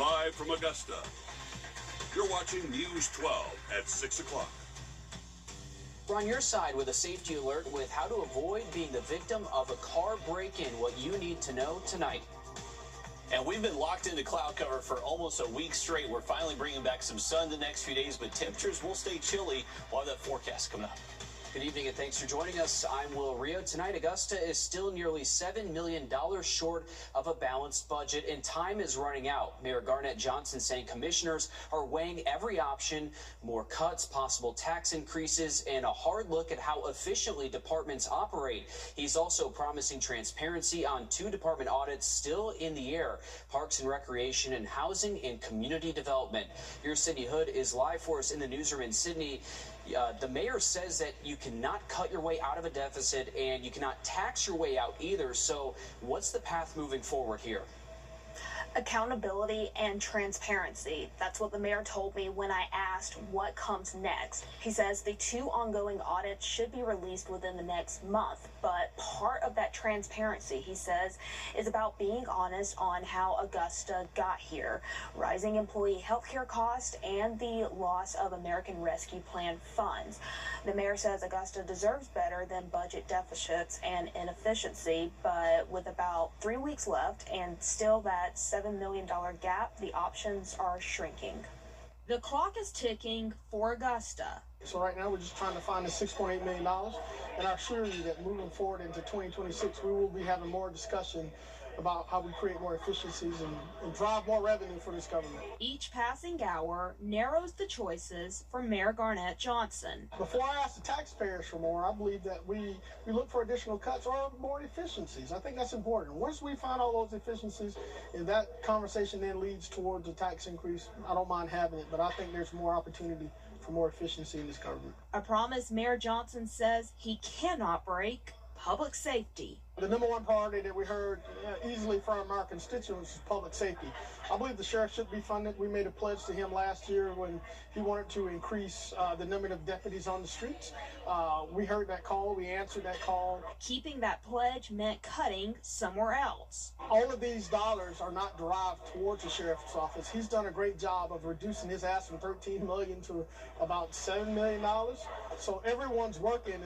Live from Augusta, you're watching News 12 at 6 o'clock. We're on your side with a safety alert with how to avoid being the victim of a car break-in, what you need to know tonight. And we've been locked into cloud cover for almost a week straight. We're finally bringing back some sun the next few days, but temperatures will stay chilly. We'll have that forecast coming up. Good evening and thanks for joining us. I'm Wrdw. Tonight, Augusta is still nearly $7 million short of a balanced budget, and time is running out. Mayor Garnett Johnson saying commissioners are weighing every option, more cuts, possible tax increases, and a hard look at how efficiently departments operate. He's also promising transparency on 2 department audits still in the air: Parks and Recreation and Housing and Community Development. Your Sydney Hood is live for us in the newsroom in Sydney. The mayor says that you cannot cut your way out of a deficit and you cannot tax your way out either. So what's the path moving forward here? Accountability and transparency. That's what the mayor told me when I asked what comes next. He says the 2 ongoing audits should be released within the next month, but part of that transparency, he says, is about being honest on how Augusta got here: rising employee health care costs and the loss of American Rescue Plan funds. The mayor says Augusta deserves better than budget deficits and inefficiency, but with about 3 weeks left and still that $7 million gap, the options are shrinking. The clock is ticking for Augusta. So right now we're just trying to find the $6.8 million, and I assure you that moving forward into 2026, we will be having more discussion about how we create more efficiencies and drive more revenue for this government. Each passing hour narrows the choices for Mayor Garnett Johnson. Before I ask the taxpayers for more, I believe that we look for additional cuts or more efficiencies. I think that's important. Once we find all those efficiencies, if that conversation then leads towards a tax increase, I don't mind having it, but I think there's more opportunity for more efficiency in this government. A promise Mayor Johnson says he cannot break: public safety. The number one priority that we heard easily from our constituents is public safety. I believe the sheriff should be funded. We made a pledge to him last year when he wanted to increase the number of deputies on the streets. We heard that call. We answered that call. Keeping that pledge meant cutting somewhere else. All of these dollars are not derived towards the sheriff's office. He's done a great job of reducing his ask from $13 million to about $7 million. So everyone's working,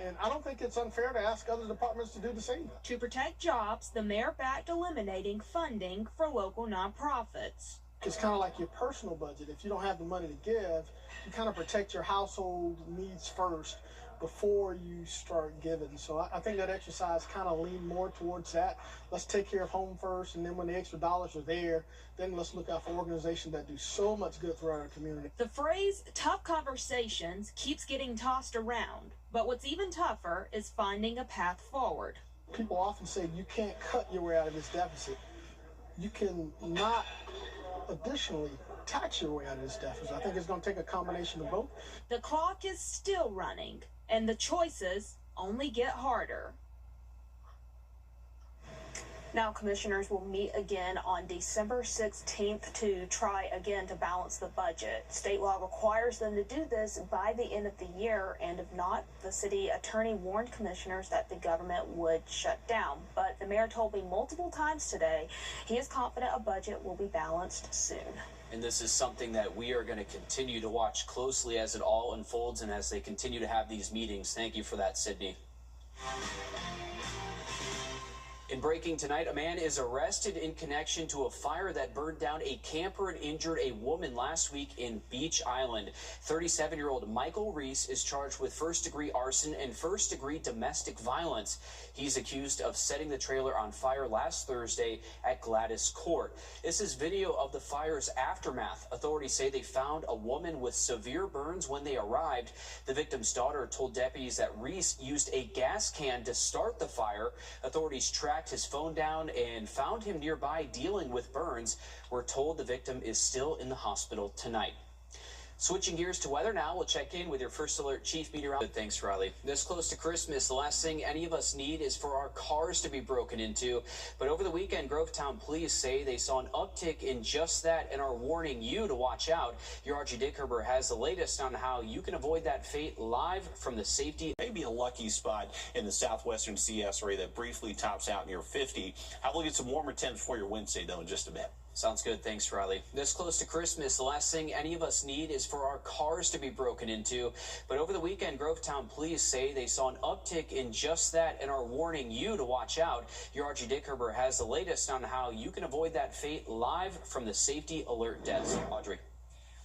and I don't think it's unfair to ask other departments to do the same. To protect jobs, the mayor backed eliminating funding for local nonprofits. It's kind of like your personal budget. If you don't have the money to give, you kind of protect your household needs first before you start giving. So I think that exercise kind of leaned more towards that. Let's take care of home first, and then when the extra dollars are there, then let's look out for organizations that do so much good throughout our community. The phrase tough conversations keeps getting tossed around, but what's even tougher is finding a path forward. People often say you can't cut your way out of this deficit. You can not additionally tax your way out of this deficit. I think it's going to take a combination of both. The clock is still running, and the choices only get harder. Now, commissioners will meet again on December 16th to try again to balance the budget. State law requires them to do this by the end of the year, and if not, the city attorney warned commissioners that the government would shut down. But the mayor told me multiple times today he is confident a budget will be balanced soon. And this is something that we are going to continue to watch closely as it all unfolds and as they continue to have these meetings. Thank you for that, Sydney. In breaking tonight, a man is arrested in connection to a fire that burned down a camper and injured a woman last week in Beach Island. 37-year-old Michael Reese is charged with first-degree arson and first-degree domestic violence. He's accused of setting the trailer on fire last Thursday at Gladys Court. This is video of the fire's aftermath. Authorities say they found a woman with severe burns when they arrived. The victim's daughter told deputies that Reese used a gas can to start the fire. Authorities tracked his phone down and found him nearby dealing with burns. We're told the victim is still in the hospital tonight. Switching gears to weather now, we'll check in with your First Alert Chief Meteorologist. Thanks, Riley. This close to Christmas, the last thing any of us need is for our cars to be broken into. But over the weekend, Grovetown police say they saw an uptick in just that and are warning you to watch out. Your Archie Dickherber has the latest on how you can avoid that fate live from the safety. Maybe a lucky spot in the southwestern CS area that briefly tops out near 50. Have a look at some warmer temps for your Wednesday, though, in just a bit. Sounds good. Thanks, Riley. This close to Christmas, the last thing any of us need is for our cars to be broken into. But over the weekend, Grovetown police say they saw an uptick in just that and are warning you to watch out. Your Audrey Dickerber has the latest on how you can avoid that fate live from the Safety Alert Desk. Audrey.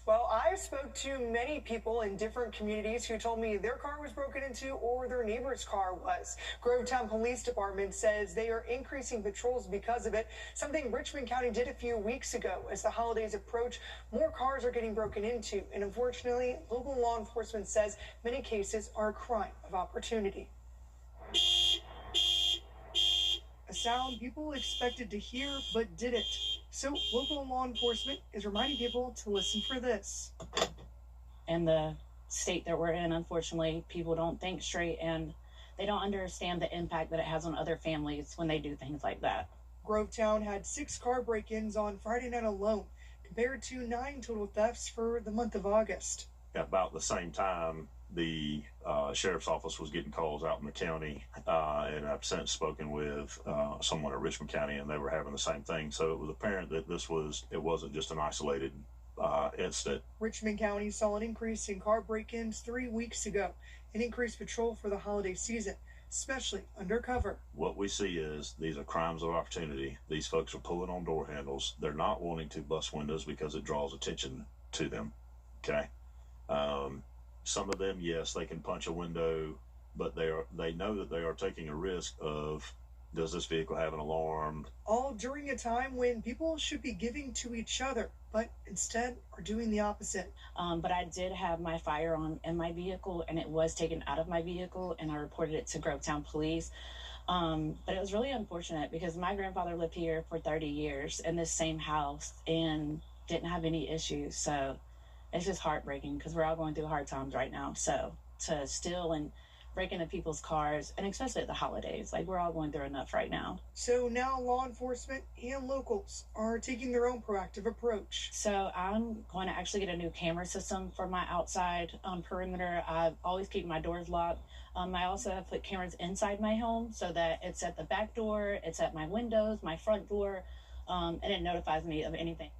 Well, I spoke to many people in different communities who told me their car was broken into or their neighbor's car was. Grovetown Police Department says they are increasing patrols because of it, something Richmond County did a few weeks ago. As the holidays approach, more cars are getting broken into, and unfortunately, local law enforcement says many cases are a crime of opportunity. A sound people expected to hear but didn't. So local law enforcement is reminding people to listen for this. In the state that we're in, unfortunately, people don't think straight and they don't understand the impact that it has on other families when they do things like that. Grovetown had 6 car break-ins on Friday night alone, compared to 9 total thefts for the month of August. At about the same time, the sheriff's office was getting calls out in the county, and I've since spoken with someone at Richmond County, and they were having the same thing. So it was apparent that it wasn't just an isolated incident. Richmond County saw an increase in car break-ins 3 weeks ago, an increased patrol for the holiday season, especially undercover. What we see is these are crimes of opportunity. These folks are pulling on door handles. They're not wanting to bust windows because it draws attention to them. Okay. Some of them, yes, they can punch a window, but they know that they are taking a risk of, does this vehicle have an alarm? All during a time when people should be giving to each other, but instead are doing the opposite. But I did have my firearm in my vehicle, and it was taken out of my vehicle, and I reported it to Grovetown Police. But it was really unfortunate because my grandfather lived here for 30 years in this same house and didn't have any issues. So it's just heartbreaking because we're all going through hard times right now. So to steal and break into people's cars, and especially at the holidays, like we're all going through enough right now. So now law enforcement and locals are taking their own proactive approach. So I'm going to actually get a new camera system for my outside perimeter. I always keep my doors locked. I also have put cameras inside my home so that it's at the back door, it's at my windows, my front door, and it notifies me of anything.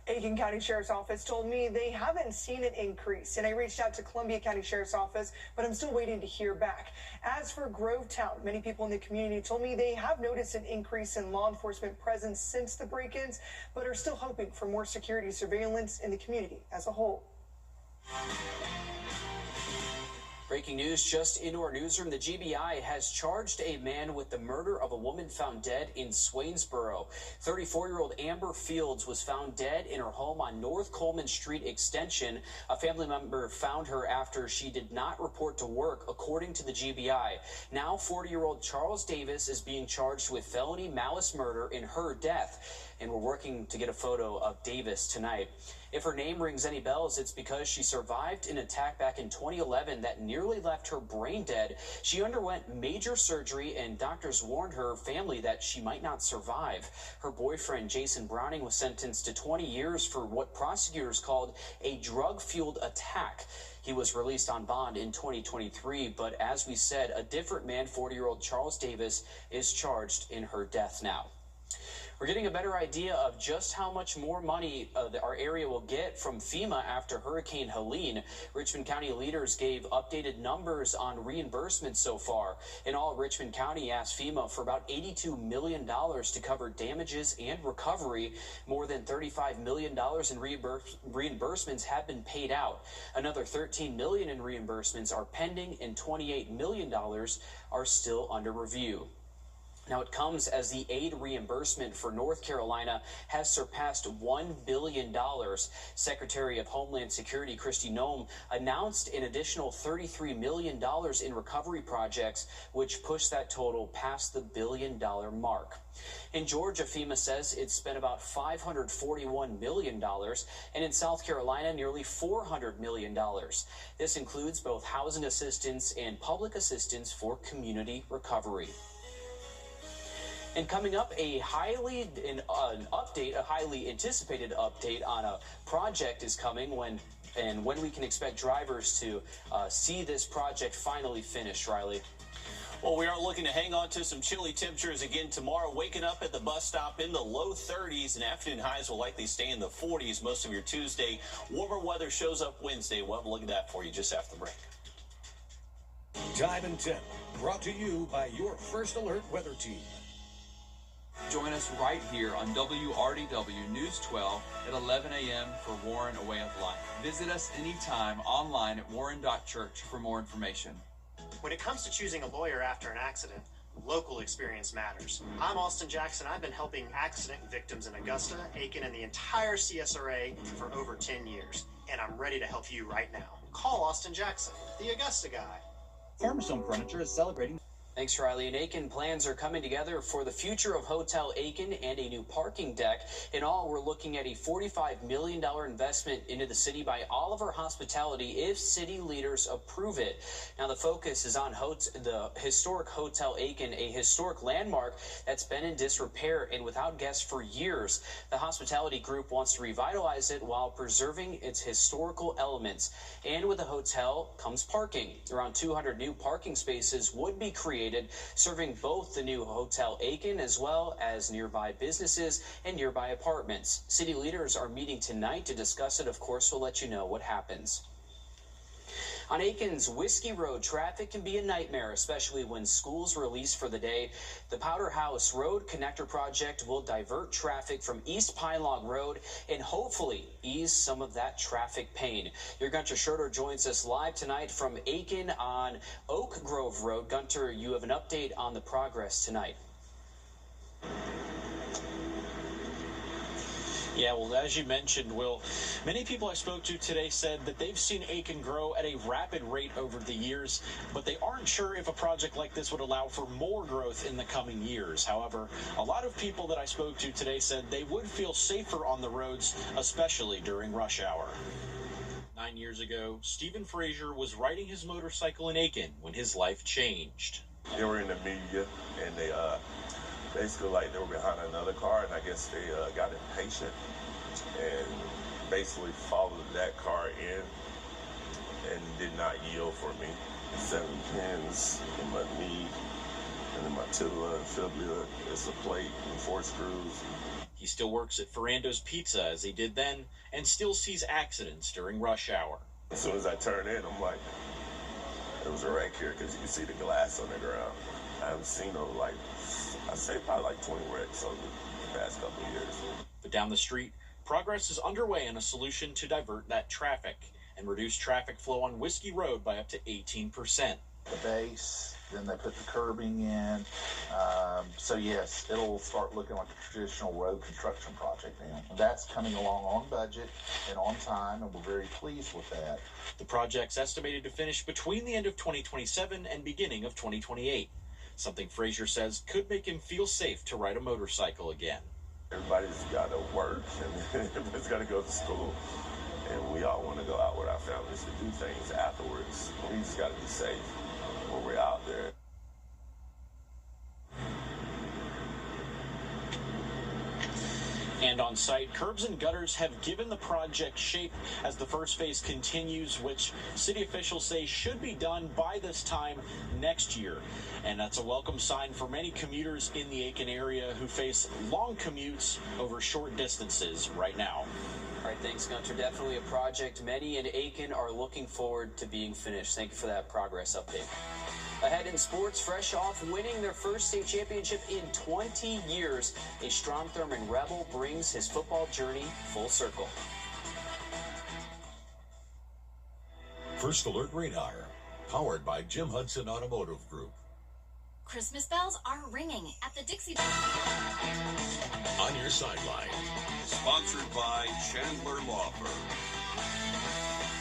Aiken County Sheriff's Office told me they haven't seen an increase, and I reached out to Columbia County Sheriff's Office, but I'm still waiting to hear back. As for Grovetown, many people in the community told me they have noticed an increase in law enforcement presence since the break-ins, but are still hoping for more security surveillance in the community as a whole. Breaking news just into our newsroom. The GBI has charged a man with the murder of a woman found dead in Swainsboro. 34-year-old Amber Fields was found dead in her home on North Coleman Street Extension. A family member found her after she did not report to work, according to the GBI. Now 40-year-old Charles Davis is being charged with felony malice murder in her death. And we're working to get a photo of Davis tonight. If her name rings any bells, it's because she survived an attack back in 2011 that nearly left her brain dead. She underwent major surgery, and doctors warned her family that she might not survive. Her boyfriend, Jason Browning, was sentenced to 20 years for what prosecutors called a drug-fueled attack. He was released on bond in 2023, but as we said, a different man, 40-year-old Charles Davis, is charged in her death now. We're getting a better idea of just how much more money our area will get from FEMA after Hurricane Helene. Richmond County leaders gave updated numbers on reimbursements so far. In all, Richmond County asked FEMA for about $82 million to cover damages and recovery. More than $35 million in reimbursements have been paid out. Another $13 million in reimbursements are pending, and $28 million are still under review. Now, it comes as the aid reimbursement for North Carolina has surpassed $1 billion. Secretary of Homeland Security Kristi Noem announced an additional $33 million in recovery projects, which pushed that total past the $1 billion mark. In Georgia, FEMA says it spent about $541 million, and in South Carolina, nearly $400 million. This includes both housing assistance and public assistance for community recovery. And coming up, a highly anticipated update on a project is coming when we can expect drivers to see this project finally finished, Riley. Well, we are looking to hang on to some chilly temperatures again tomorrow. Waking up at the bus stop in the low 30s, and afternoon highs will likely stay in the 40s most of your Tuesday. Warmer weather shows up Wednesday. We'll have a look at that for you just after the break. Time and Temp, brought to you by your First Alert weather team. Join us right here on WRDW News 12 at 11 a.m. for Warren A Way of Life. Visit us anytime online at warren.church for more information. When it comes to choosing a lawyer after an accident, local experience matters. I'm Austin Jackson. I've been helping accident victims in Augusta, Aiken, and the entire CSRA for over 10 years. And I'm ready to help you right now. Call Austin Jackson, the Augusta guy. Farmers Home Furniture is celebrating. Thanks, Riley. And Aiken plans are coming together for the future of Hotel Aiken and a new parking deck. In all, we're looking at a $45 million investment into the city by Oliver Hospitality if city leaders approve it. Now, the focus is on the historic Hotel Aiken, a historic landmark that's been in disrepair and without guests for years. The hospitality group wants to revitalize it while preserving its historical elements. And with the hotel comes parking. Around 200 new parking spaces would be created, serving both the new Hotel Aiken as well as nearby businesses and nearby apartments. City leaders are meeting tonight to discuss it. Of course, we'll let you know what happens. On Aiken's Whiskey Road, traffic can be a nightmare, especially when schools release for the day. The Powder House Road Connector Project will divert traffic from East Pine Log Road and hopefully ease some of that traffic pain. Your Gunter Schroeder joins us live tonight from Aiken on Oak Grove Road. Gunter, you have an update on the progress tonight. Yeah, well, as you mentioned, Will, many people I spoke to today said that they've seen Aiken grow at a rapid rate over the years, but they aren't sure if a project like this would allow for more growth in the coming years. However, a lot of people that I spoke to today said they would feel safer on the roads, especially during rush hour. 9 years ago, Stephen Frazier was riding his motorcycle in Aiken when his life changed. They were in the media, and they basically like they were behind another car, and I guess they got impatient and basically followed that car in and did not yield for me. 7 pins in my knee and in my tibia and fibula. It's a plate and 4 screws. He still works at Ferrando's Pizza as he did then and still sees accidents during rush hour. As soon as I turn in, I'm like, there was a wreck here because you can see the glass on the ground. I haven't seen no, like, I'd say probably like 20 wrecks over the past couple of years. But down the street, progress is underway on a solution to divert that traffic and reduce traffic flow on Whiskey Road by up to 18%. The base, then they put the curbing in. So yes, it'll start looking like a traditional road construction project now. That's coming along on budget and on time, and we're very pleased with that. The project's estimated to finish between the end of 2027 and beginning of 2028. Something Frazier says could make him feel safe to ride a motorcycle again. Everybody's got to work and everybody's got to go to school. And we all want to go out with our families to do things afterwards. We just got to be safe when we're out there. And on site, curbs and gutters have given the project shape as the first phase continues, which city officials say should be done by this time next year. And that's a welcome sign for many commuters in the Aiken area who face long commutes over short distances right now. All right, thanks, Gunter. Definitely a project many in Aiken are looking forward to being finished. Thank you for that progress update. Ahead in sports, fresh off winning their first state championship in 20 years, a Strom Thurmond Rebel brings his football journey full circle. First Alert Radar, powered by Jim Hudson Automotive Group. Christmas bells are ringing at the Dixie. On your sideline. Sponsored by Chandler Law Firm.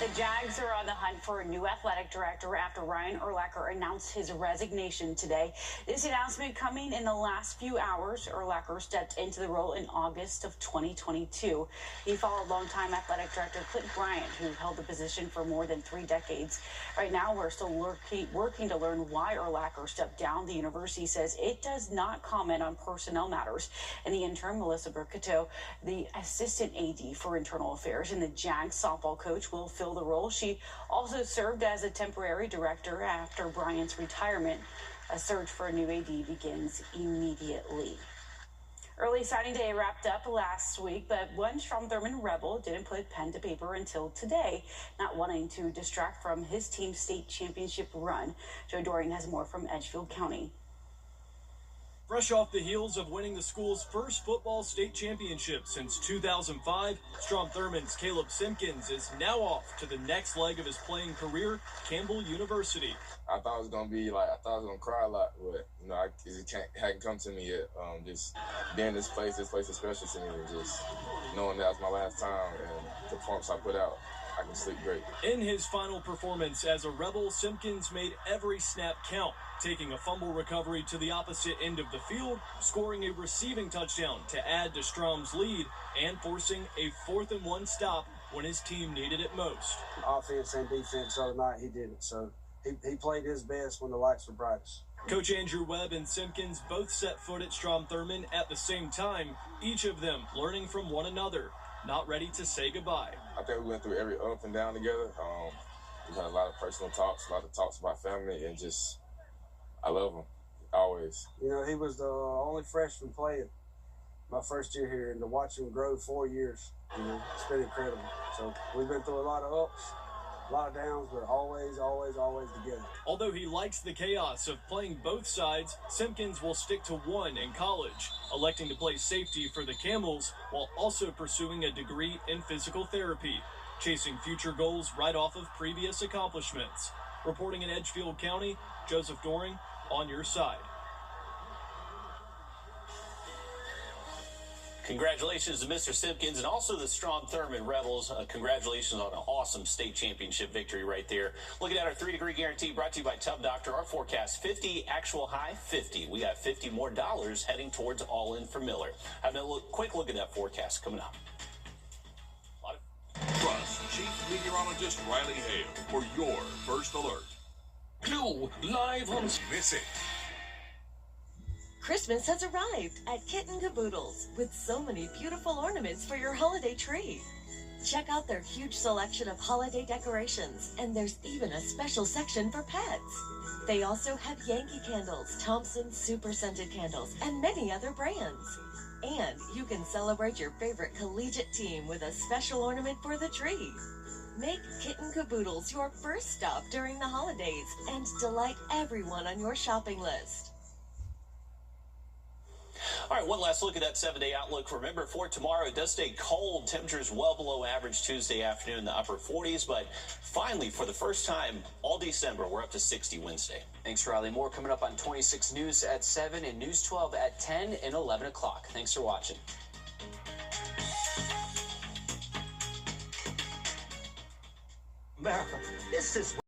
The Jags are on the hunt for a new athletic director after Ryan Urlacher announced his resignation today. This announcement coming in the last few hours. Urlacher stepped into the role in August of 2022. He followed longtime athletic director Clint Bryant, who held the position for more than 3 decades. Right now, we're still working to learn why Urlacher stepped down. The university says it does not comment on personnel matters. In the interim, Melissa Burkito, the assistant AD for internal affairs and the Jags softball coach, will fill the role. She also served as a temporary director after Bryant's retirement. A search for a new AD begins immediately. Early signing day wrapped up last week, but one Strom Thurmond Rebel didn't put pen to paper until today, not wanting to distract from his team's state championship run. Joe Dorian has more from Edgefield County. Fresh off the heels of winning the school's first football state championship since 2005, Strom Thurmond's Caleb Simpkins is now off to the next leg of his playing career, Campbell University. I thought it was going to be like, I thought I was going to cry a lot, but, you know, it hadn't come to me yet. Just being in this place is special to me, and just knowing that was my last time and the performance I put out, I can sleep great. In his final performance as a Rebel, Simpkins made every snap count, taking a fumble recovery to the opposite end of the field, scoring a receiving touchdown to add to Strom's lead, and forcing a 4th-and-1 stop when his team needed it most. Offense and defense the other night, he did it, so he played his best when the lights were brightest. Coach Andrew Webb and Simpkins both set foot at Strom Thurmond at the same time, each of them learning from one another, not ready to say goodbye. I think we went through every up and down together. We had a lot of personal talks, a lot of talks about family, and just, I love him, always. You know, he was the only freshman playing my first year here, and to watch him grow 4 years, you know, it's been incredible. So we've been through a lot of ups, a lot of downs, but always, always, always together. Although he likes the chaos of playing both sides, Simpkins will stick to one in college, electing to play safety for the Camels while also pursuing a degree in physical therapy, chasing future goals right off of previous accomplishments. Reporting in Edgefield County, Joseph Doring, on your side. Congratulations to Mr. Simpkins and also the Strom Thurmond Rebels. Congratulations on an awesome state championship victory right there. Looking at our 3-degree guarantee brought to you by Tub Doctor. Our forecast 50, actual high 50. We got $50 more heading towards All In for Miller. Have a quick look at that forecast coming up. Trust Chief Meteorologist Riley Hale for your first alert. Clue live on Miss It. Christmas has arrived at Kitten Caboodles with so many beautiful ornaments for your holiday tree. Check out their huge selection of holiday decorations, and there's even a special section for pets. They also have Yankee candles, Thompson's super scented candles, and many other brands. And you can celebrate your favorite collegiate team with a special ornament for the tree. Make Kitten Caboodles your first stop during the holidays and delight everyone on your shopping list. All right, one last look at that 7-day outlook. Remember, for tomorrow, it does stay cold. Temperatures well below average Tuesday afternoon in the upper 40s. But finally, for the first time all December, we're up to 60 Wednesday. Thanks, Riley. More coming up on 26 News at 7 and News 12 at 10 and 11 o'clock. Thanks for watching. America, this is